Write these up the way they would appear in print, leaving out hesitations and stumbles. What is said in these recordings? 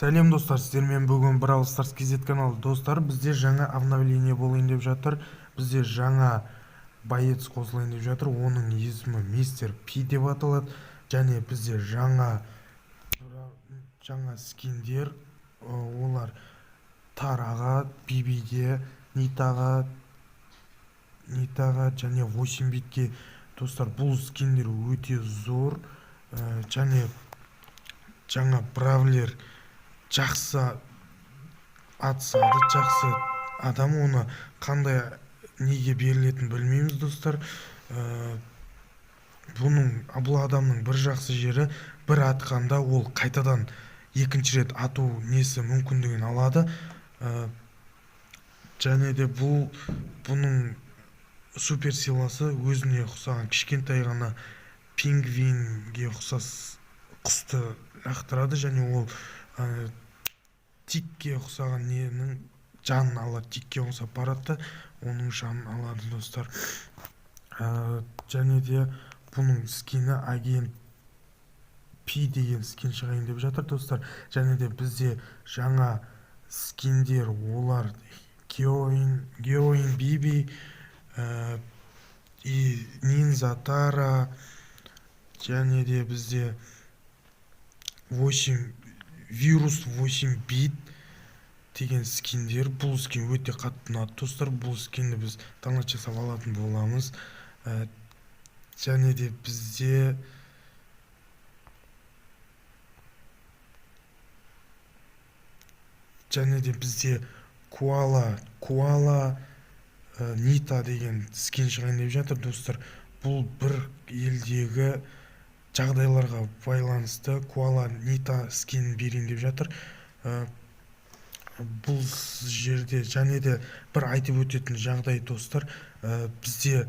Сәлем достар, сіздермен бүгін Brawl Stars KZ каналы. Достар, бізде жаңа обновление болайын деп жатыр. Бізде жаңа боец қосылайын деп жатыр. Оның есімі Мистер Пи деп аталады. Және бізде жаңа скиндер, олар Тараға, Бибиге, Нитаға және 8 битке. Достар, бұл скиндер өте зор. Және жаңа Бравлер жақсы атсады, жақсы адам, оны қандай неге берілетін білмейміз достар. Бұл адамның бір жақсы жері, бір атқанда ол қайтадан екінші рет ату несі мүмкіндігін алады. Және де бұның супер силасы өзіне ұқсаған кішкентай ғана пингвинге ұқсас құсты лақтырады, және ол тикке ұқсаған ненің жанын алады. Тикке ұқсап барады, оның жанын алады достар. Және де бұның скині агент Пи деген скин шығайын деп жатыр достар. Және де бізде жаңа скиндер, олар Героин Биби, Нинза Тара, және де бізде Вирус 8 бит деген скиндер. Бұл скин өте қатты ұнады достар. Бұл скинді біз таңдау жасап алатын боламыз. Және де бізде Куала Нита деген скин шығайын деп жатыр достар. Бұл бір елдегі жағдайларға байланысты Куала Нита скин берейін деп жатыр. Бұл жерде және де бір айтып өтетін жағдай достар, бізде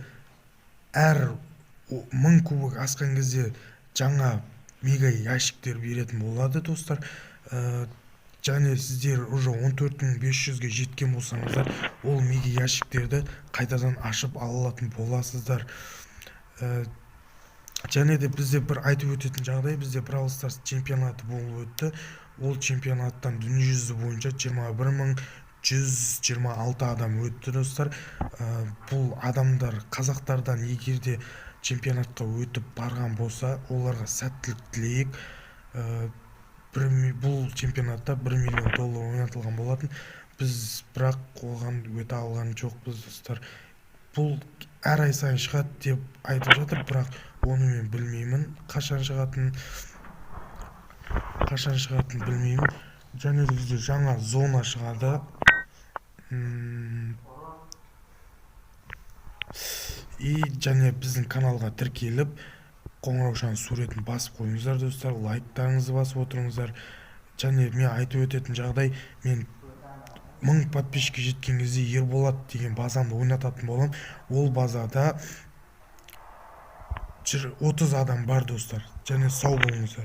әр 1000 кубок асқан кезде жаңа мега ящиктер беретін болады достар. Және сіздер уже 14500-ге жеткен болсаңыздар, ол мега ящиктерді қайтадан ашып алатын боласыздар. Және де бізде бір айтып өтетін жағдай, бізде Brawl Stars чемпионаты болып өтті. Ол чемпионаттан дүниежүзі бойынша 21126 адам өтті достар. Бұл адамдар қазақтардан егерде чемпионатқа өтіп барған болса, оларға сәттілік тілейік. Бұл чемпионатта $1 миллион ойнатылған болатын. Біз бірақ оған өте алған жоқпыз достар. Бұл әр ай сайын шығады деп айтып жатыр, бірақ оны мен білмеймін. Қашан шығатын білмеймін. Және де бізде жаңа зона шығады. Және біздің каналға тіркеліп, қоңыраушаның суретін басып қойыңыздар достар, лайктарыңызды басып отырыңыздар. Және мен айтып өтетін жағдай, мен 1000 подписчикке жеткен кезде Ерболат деген базамды ойнататын болам. Ол базада 30 адам бар достар. Және сау болыңыздар.